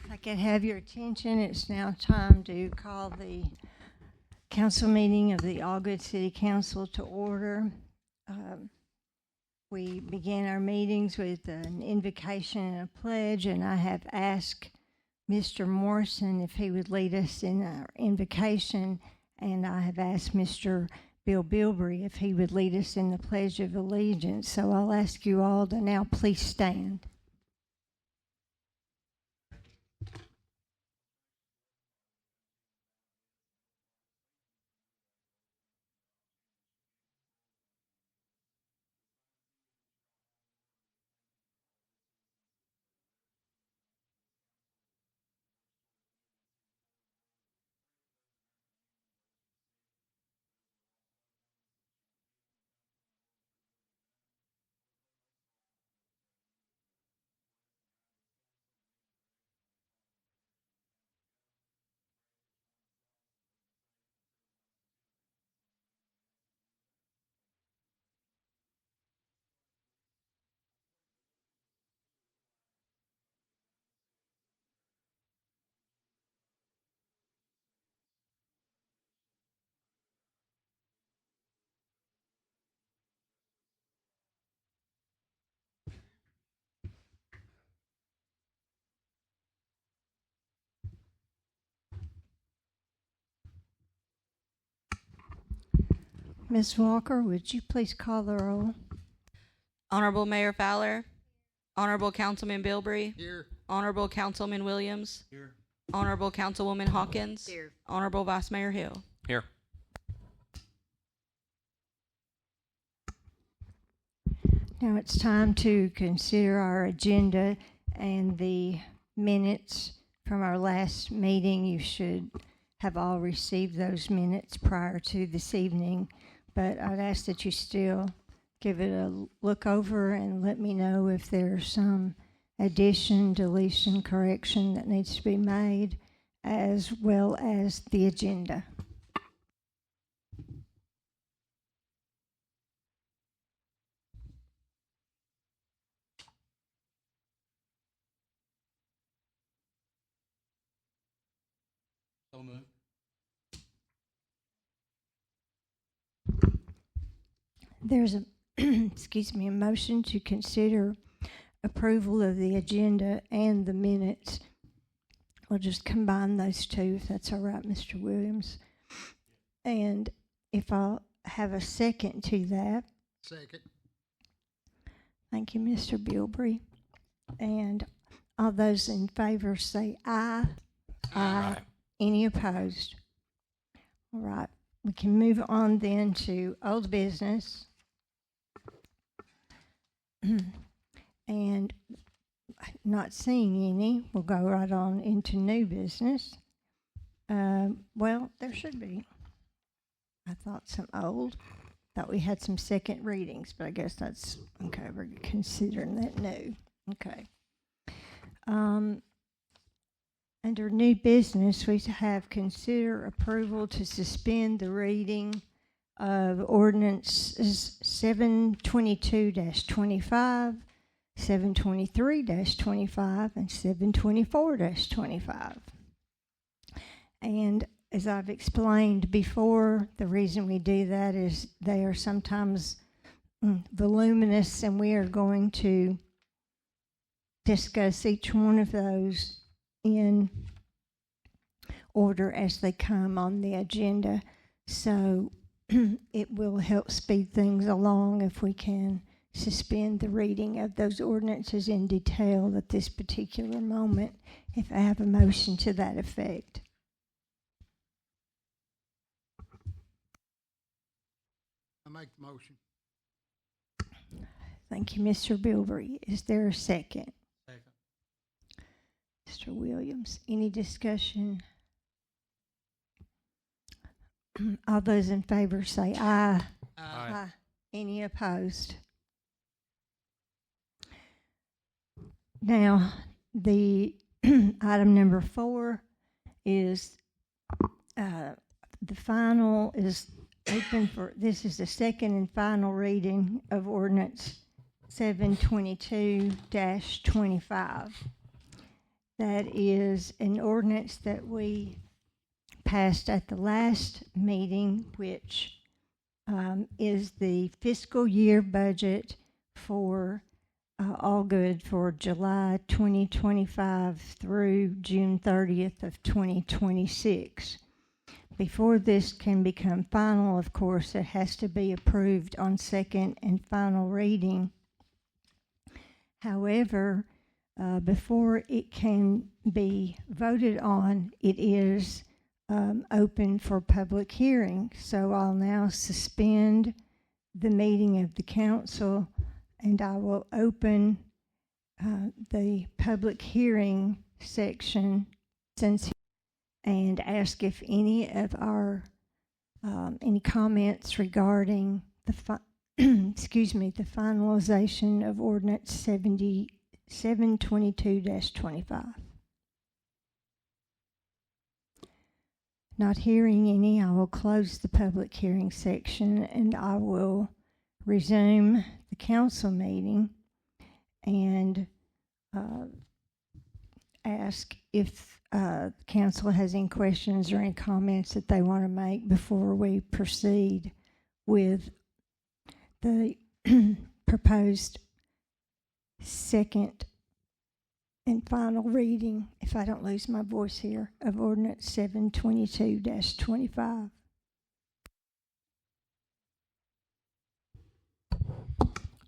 If I could have your attention, it's now time to call the council meeting of the Allgood City Council to order. We begin our meetings with an invocation and a pledge, and I have asked Mr. Morrison if he would lead us in our invocation, and I have asked Mr. Bill Bilbrey if he would lead us in the Pledge of Allegiance. So I'll ask you all to now please stand. Ms. Walker, would you please call the roll? Honorable Mayor Fowler, Honorable Councilman Bilbrey, Here. Honorable Councilman Williams, Here. Honorable Councilwoman Hawkins, Here. Honorable Vice Mayor Hill. Here. Now it's time to consider our agenda and the minutes from our last meeting. You should have all received those minutes prior to this evening, but I'd ask that you still give it a look over and let me know if there's some addition, deletion, correction that needs to be made, as well as the agenda. So moved. There's a, excuse me, a motion to consider approval of the agenda and the minutes. We'll just combine those two, if that's all right, Mr. Williams. And if I'll have a second to that. Second. Thank you, Mr. Bilbrey. And all those in favor say aye. Aye. Any opposed? All right. We can move on then to old business. And not seeing any, we'll go right on into new business. Well, there should be. I thought some old. Thought we had some second readings, but I guess that's okay. We're considering that new. Okay. Under new business, we have consider approval to suspend the reading of ordinances 722-25, 723-25, and 724-25. And as I've explained before, the reason we do that is they are sometimes voluminous, and we are going to discuss each one of those in order as they come on the agenda. So it will help speed things along if we can suspend the reading of those ordinances in detail at this particular moment, if I have a motion to that effect. I make the motion. Thank you, Mr. Bilbrey. Is there a second? Second. Mr. Williams, any discussion? All those in favor say aye. Aye. Any opposed? Now, the item number 4 is the final is open for, this is the second and final reading of ordinance 722-25. That is an ordinance that we passed at the last meeting, which is the fiscal year budget for all good for July 2025 through June 30th of 2026. Before this can become final, of course, it has to be approved on second and final reading. However, before it can be voted on, it is open for public hearing. So I'll now suspend the meeting of the council, and I will open the public hearing section and ask if any of our any comments regarding the the finalization of ordinance 722-25. Not hearing any, I will close the public hearing section, and I will resume the council meeting and ask if council has any questions or any comments that they want to make before we proceed with the proposed second and final reading, if I don't lose my voice here, of ordinance 722-25.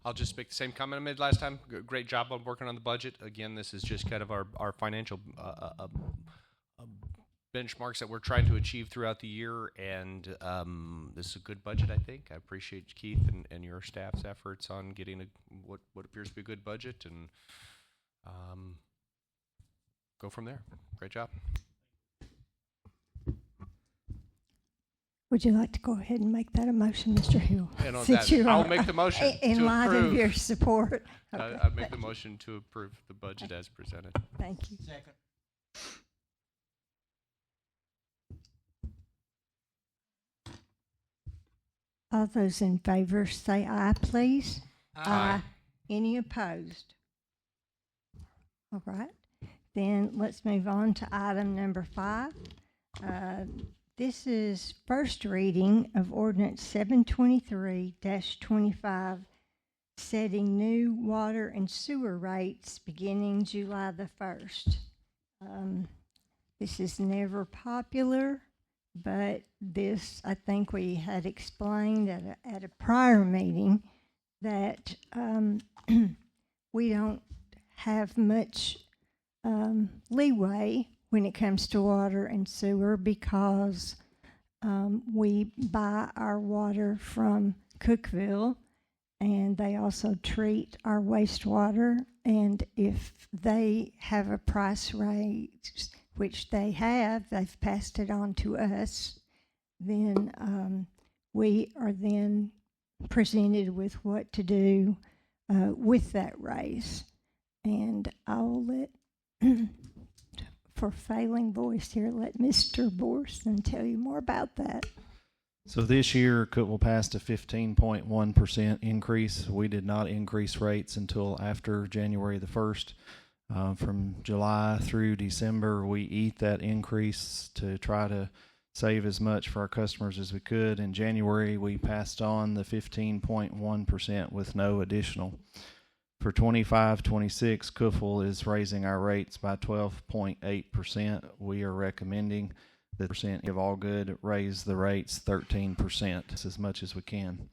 I'll just make the same comment I made last time. Great job on working on the budget. Again, this is just kind of our financial benchmarks that we're trying to achieve throughout the year, and this is a good budget, I think. I appreciate Keith and your staff's efforts on getting what appears to be a good budget, and go from there. Great job. Would you like to go ahead and make that a motion, Mr. Hill? And on Since that, you're I'll make the motion in to light of approve. your support. Okay. I make the motion to approve the budget as presented. Thank you. Second. All those in favor say aye, please. Aye. Any opposed? All right. Then let's move on to item number 5. This is first reading of ordinance 723-25, setting new water and sewer rates beginning July the 1st. This is never popular, but this, I think we had explained at a prior meeting that we don't have much leeway when it comes to water and sewer because we buy our water from Cookeville, and they also treat our wastewater, and if they have a price rate, which they have, they've passed it on to us, then we are then presented with what to do with that raise. And I'll let, for failing voice here, let Mr. Borson tell you more about that. So this year, Cookeville passed a 15.1% increase. We did not increase rates until after January the 1st. From July through December, we eat that increase to try to save as much for our customers as we could. In January, we passed on the 15.1% with no additional. For 25-26, Cookeville is raising our rates by 12.8%. We are recommending that percent of all good raise the rates 13% as much as we can.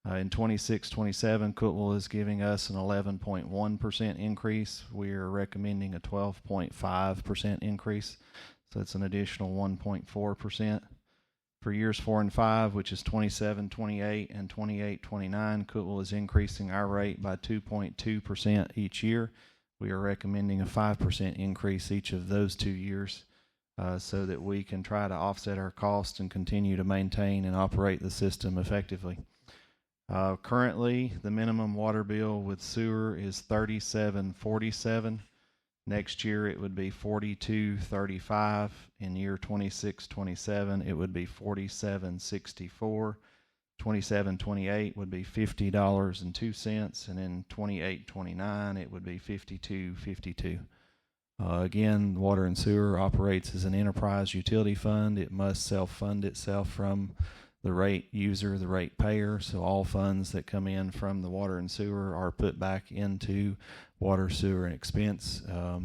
In 26-27, Cookeville is giving us an 11.1% increase. We are recommending a 12.5% increase, so that's an additional 1.4%. For years 4 and 5, which is 27-28 and 28-29, Cookeville is increasing our rate by 2.2% each year. We are recommending a 5% increase each of those 2 years so that we can try to offset our costs and continue to maintain and operate the system effectively. Currently, the minimum water bill with sewer is $37.47. Next year, it would be $42.35. In year 26-27, it would be $47.64. 27-28 would be $50.02, and in 28-29, it would be $52.52. Again, water and sewer operates as an enterprise utility fund. It must self-fund itself from the rate user, the rate payer. So all funds that come in from the water and sewer are put back into water, sewer, and expense.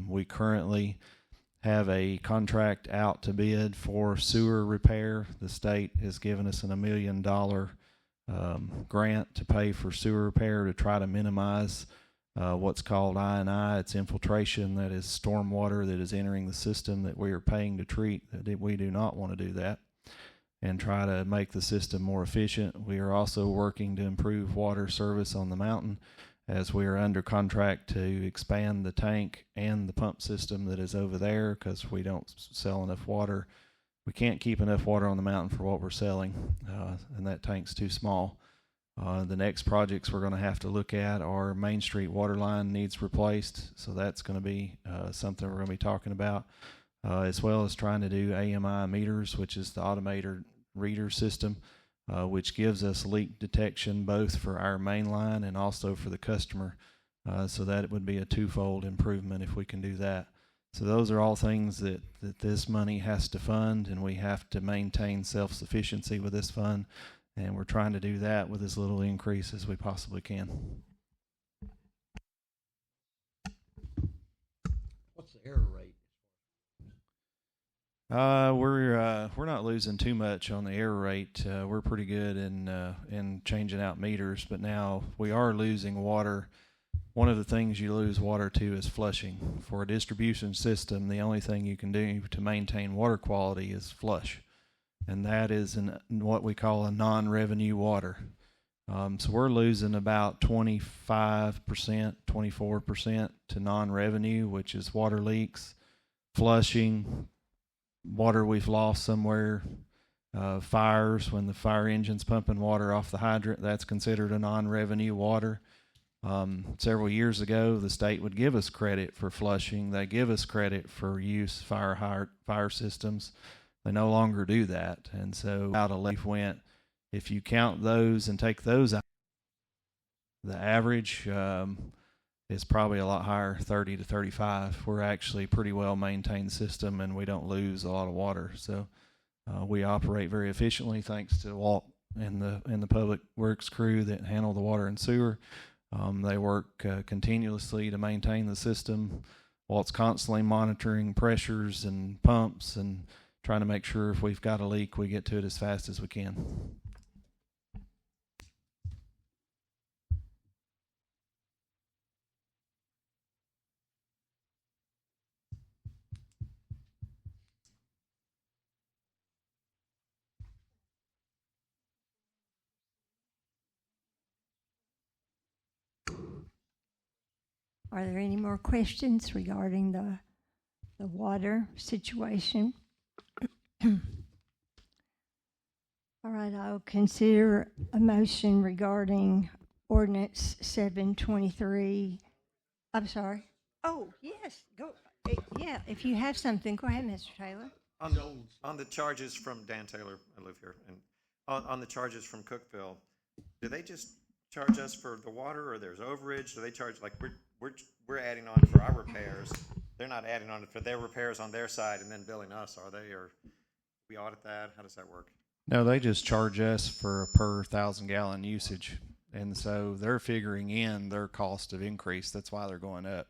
We currently have a contract out to bid for sewer repair. The state has given us $1 million grant to pay for sewer repair to try to minimize what's called I&I. It's infiltration, that is stormwater that is entering the system that we are paying to treat. That we do not want to do that, and try to make the system more efficient. We are also working to improve water service on the mountain, as we are under contract to expand the tank and the pump system that is over there, because we don't sell enough water. We can't keep enough water on the mountain for what we're selling, and that tank's too small. The next projects we're going to have to look at are Main Street water line needs replaced, so that's going to be something we're going to be talking about, as well as trying to do AMI meters, which is the automated reader system, which gives us leak detection both for our main line and also for the customer, so that it would be a twofold improvement if we can do that. So those are all things that this money has to fund, and we have to maintain self-sufficiency with this fund, and we're trying to do that with as little increase as we possibly can. What's the error rate? We're not losing too much on the error rate. We're pretty good in changing out meters, but now we are losing water. One of the things you lose water to is flushing. For a distribution system, the only thing you can do to maintain water quality is flush, and that is what we call a non-revenue water. So we're losing about 25%, 24% to non-revenue, which is water leaks, flushing, water we've lost somewhere, fires, when the fire engine's pumping water off the hydrant, that's considered a non-revenue water. Several years ago, the state would give us credit for flushing. They give us credit for use fire systems. They no longer do that. And so out of life went, if you count those and take those out, the average is probably a lot higher, 30 to 35. We're actually a pretty well maintained system, and we don't lose a lot of water. So we operate very efficiently thanks to Walt and the public works crew that handle the water and sewer. They work continuously to maintain the system. Walt's constantly monitoring pressures and pumps and trying to make sure if we've got a leak, we get to it as fast as we can. Are there any more questions regarding the water situation? All right, I'll consider a motion regarding ordinance 723. I'm sorry. Oh, yes, go. Yeah, if you have something, go ahead, Mr. Taylor. On the charges from Dan Taylor, I live here, and on the charges from Cookeville, do they just charge us for the water, or there's overage? Do they charge, like, we're adding on for our repairs? They're not adding on for their repairs on their side and then billing us, are they? Or we audit that? How does that work? No, they just charge us for a per 1,000-gallon usage, and so they're figuring in their cost of increase. That's why they're going up.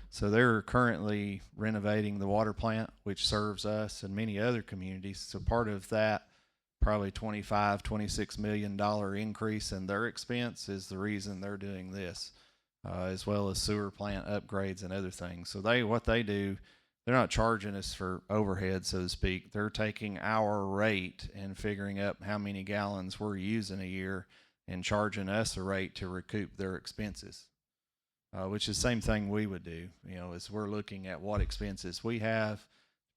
So they're currently renovating the water plant, which serves us and many other communities. So part of that, probably $26 million increase in their expense is the reason they're doing this, as well as sewer plant upgrades and other things. So what they do, they're not charging us for overhead, so to speak. They're taking our rate and figuring up how many gallons we're using a year and charging us a rate to recoup their expenses, which is the same thing we would do. You know, as we're looking at what expenses we have,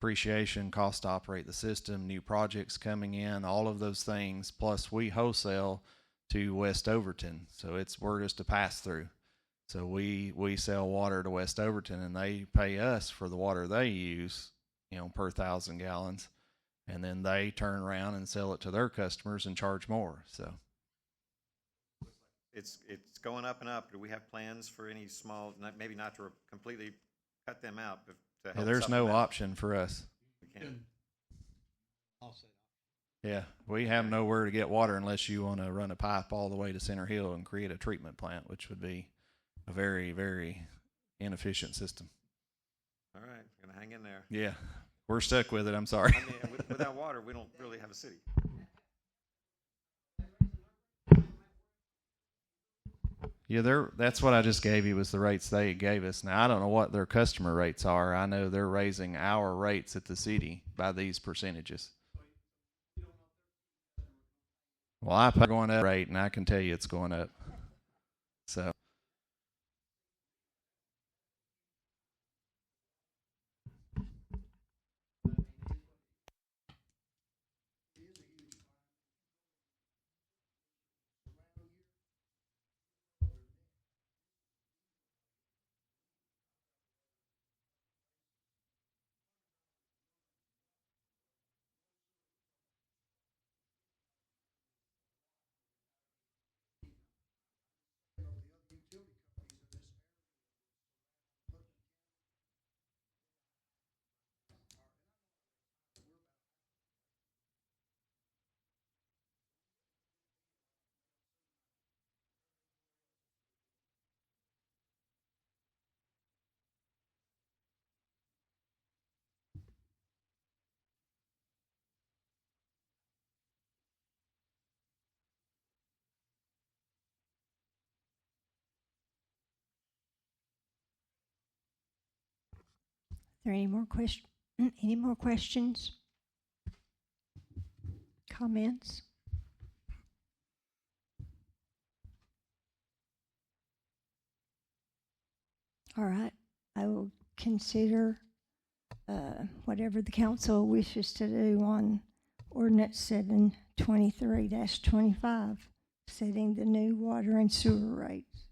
depreciation, cost to operate the system, new projects coming in, all of those things, plus we wholesale to West Overton. So we're just a pass-through. So we sell water to West Overton, and they pay us for the water they use, you know, per 1,000 gallons, and then they turn around and sell it to their customers and charge more. So It's going up and up. Do we have plans for any small, maybe not to completely cut them out, but to Yeah, help there's no supplement. option for us. We can't. Yeah, we have nowhere to get water unless you want to run a pipe all the way to Center Hill and create a treatment plant, which would be a very, very inefficient system. All right, gonna hang in there. Yeah, we're stuck with it. I'm sorry. I mean, without water, we don't really have a city. Yeah, that's what I just gave you was the rates they gave us. Now, I don't know what their customer rates are. I know they're raising our rates at the city by these percentages. Well, I pay going up rate, and I can tell you it's going up. So. Are there any more questions? Any more questions? Comments? All right, I will consider whatever the council wishes to do on ordinance 723-25, setting the new water and sewer rates.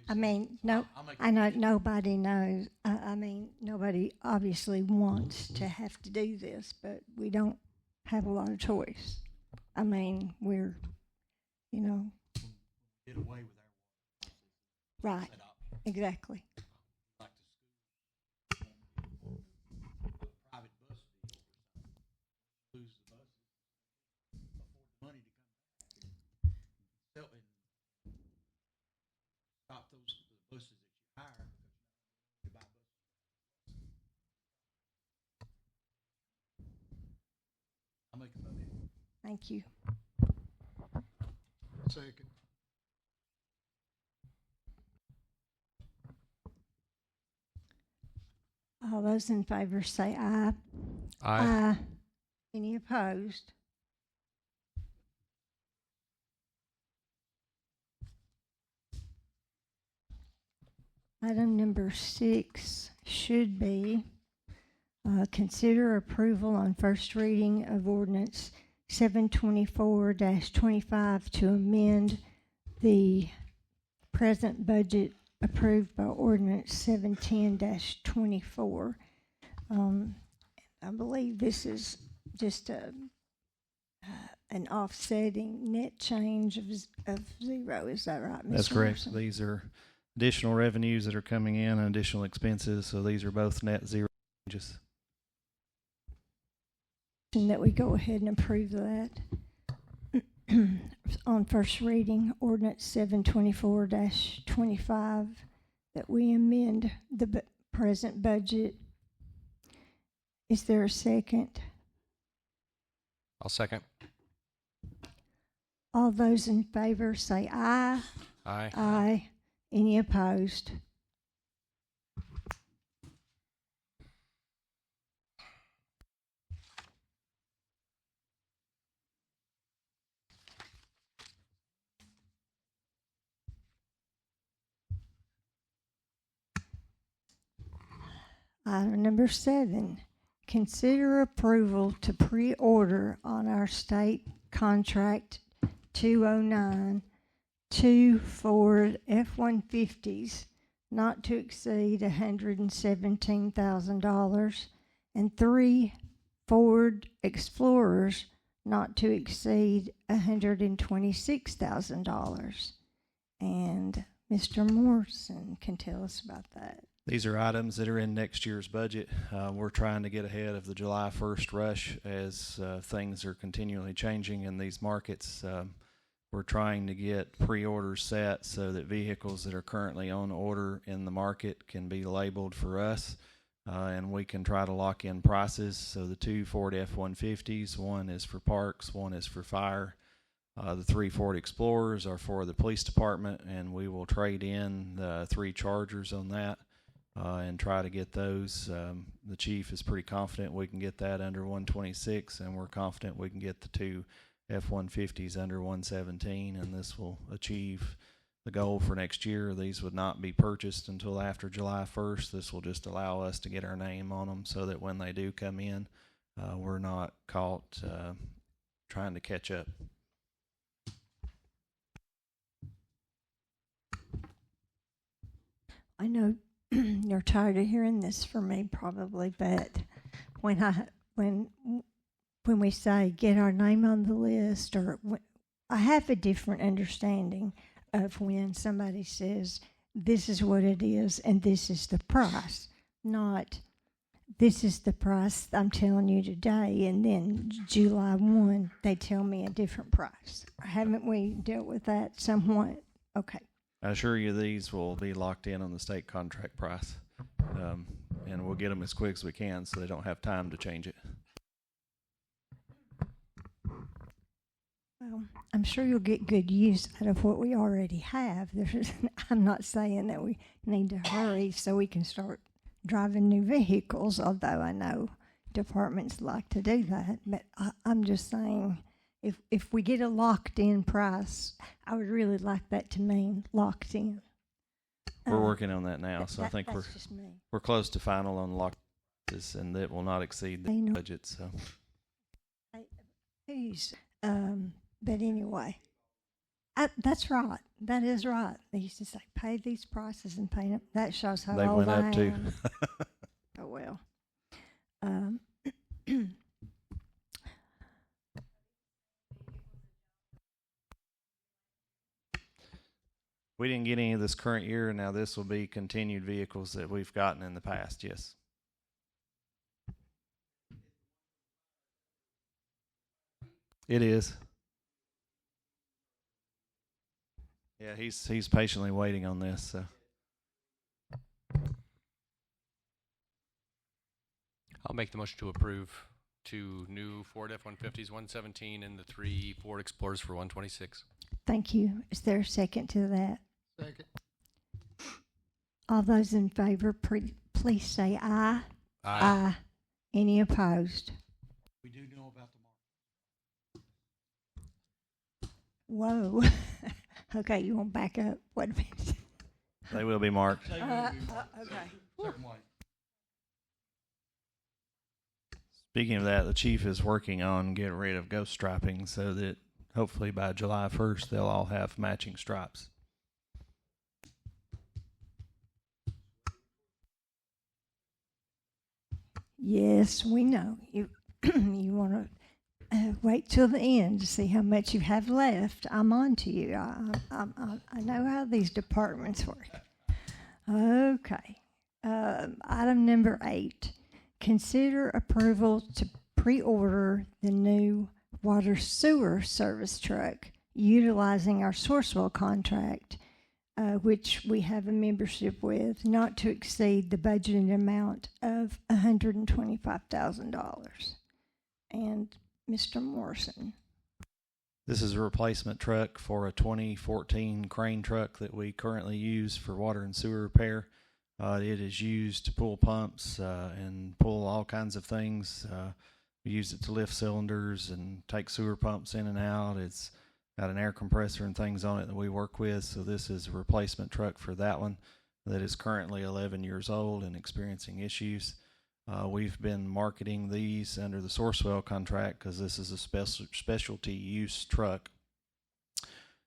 I mean, no, I know nobody knows. I mean, nobody obviously wants to have to do this, but we don't have a lot of choice. I mean, we're, you know. Get away with our Right, exactly. like the school, private bus deal, lose the buses, afford the money to come back and sell and stop the buses that you hire because you buy buses. I'll make a motion. Thank you. Second. All those in favor say aye. Aye. Any opposed? Item number 6 should be consider approval on first reading of ordinance 724-25 to amend the present budget approved by ordinance 710-24. I believe this is just an offsetting net change of 0. Is that right, Mr. That's correct. Morrison? These are additional revenues that are coming in and additional expenses, so these are both net zero changes. That we go ahead and approve that. On first reading, ordinance 724-25, that we amend the present budget. Is there a second? I'll second. All those in favor say aye. Aye. Aye. Any opposed? Item number 7, consider approval to pre-order on our state contract 209 2 Ford F-150s not to exceed $117,000 and 3 Ford Explorers not to exceed $126,000. And Mr. Morrison can tell us about that. These are items that are in next year's budget. We're trying to get ahead of the July 1st rush as things are continually changing in these markets. We're trying to get pre-orders set so that vehicles that are currently on order in the market can be labeled for us, and we can try to lock in prices. So the 2 Ford F-150s, one is for parks, one is for fire. The 3 Ford Explorers are for the police department, and we will trade in the 3 Chargers on that and try to get those. The chief is pretty confident we can get that under 126, and we're confident we can get the 2 F-150s under 117, and this will achieve the goal for next year. These would not be purchased until after July 1st. This will just allow us to get our name on them so that when they do come in, we're not caught trying to catch up. I know you're tired of hearing this from me probably, but when we say get our name on the list, or I have a different understanding of when somebody says this is what it is and this is the price, not this is the price I'm telling you today, and then July 1 they tell me a different price. Haven't we dealt with that somewhat? Okay. I assure you these will be locked in on the state contract price, and we'll get them as quick as we can so they don't have time to change it. Well, I'm sure you'll get good use out of what we already have. I'm not saying that we need to hurry so we can start driving new vehicles, although I know departments like to do that. But I'm just saying, if we get a locked-in price, I would really like that to mean locked in. We're working on that now, so I think that's just me. we're close to final on locked prices, and that will not exceed the budget. So. Please. But anyway, that's right. That is right. They used to say, pay these prices and pay them. That shows how They old went I up too. am. Oh, well. We didn't get any of this current year. Now this will be continued vehicles that we've gotten in the past. Yes. It is. Yeah, he's patiently waiting on this. So. I'll make the motion to approve 2 new Ford F-150s, 117, and the 3 Ford Explorers for 126. Thank you. Is there a second to that? Second. All those in favor, please say aye. Aye. Any opposed? We do know about the Whoa. Okay, you want to back up? Wait a minute. They will be marked. market. Okay. Certain way. Speaking of that, the chief is working on getting rid of ghost striping so that hopefully by July 1st they'll all have matching stripes. Yes, we know. You want to wait till the end to see how much you have left. I'm on to you. I know how these departments work. Okay. Item number 8. Consider approval to pre-order the new water sewer service truck utilizing our Sourcewell contract, which we have a membership with, not to exceed the budgeted amount of $125,000. And Mr. Morrison. This is a replacement truck for a 2014 crane truck that we currently use for water and sewer repair. It is used to pull pumps and pull all kinds of things. We use it to lift cylinders and take sewer pumps in and out. It's got an air compressor and things on it that we work with. So this is a replacement truck for that one that is currently 11 years old and experiencing issues. We've been marketing these under the Sourcewell contract because this is a specialty use truck.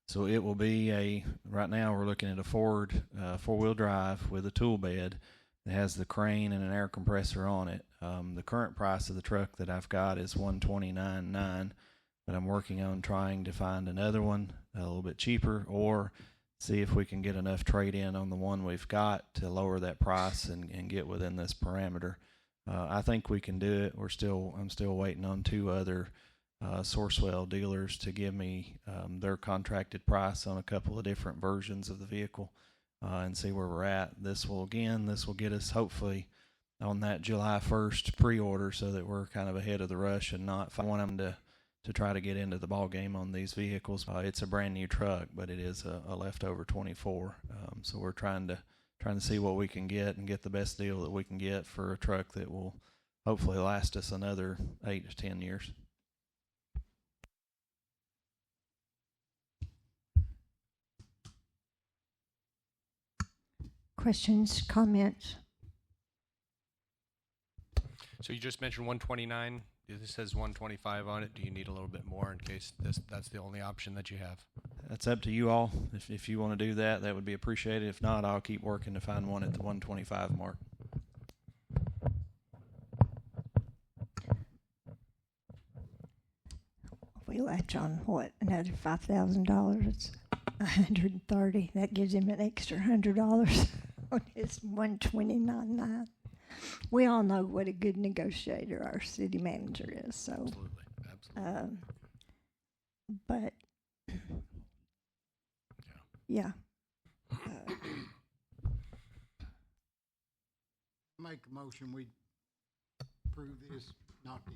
So it will be right now we're looking at a Ford 4-wheel drive with a tool bed that has the crane and an air compressor on it. The current price of the truck that I've got is $129,900. but I'm working on trying to find another one a little bit cheaper, or see if we can get enough trade in on the one we've got to lower that price and get within this parameter. I think we can do it. I'm still waiting on two other Sourcewell dealers to give me their contracted price on a couple of different versions of the vehicle, and see where we're at. This will get us hopefully on that July 1st pre-order, so that we're kind of ahead of the rush and not. I want them to try to get into the ball game on these vehicles. It's a brand new truck, but it is a leftover 24. So we're trying to see what we can get and get the best deal that we can get for a truck that will hopefully last us another 8 to 10 years. Questions, comments? So you just mentioned 129. This says 125 on it. Do you need a little bit more in case that's the only option that you have? That's up to you all. If you want to do that, that would be appreciated. If not, I'll keep working to find one at the 125 mark. We latch on what, another $5,000? It's $130. That gives him an extra $100 on his 129.9. We all know what a good negotiator our city manager is. So, Absolutely. but yeah. Make a motion, we approve this, not to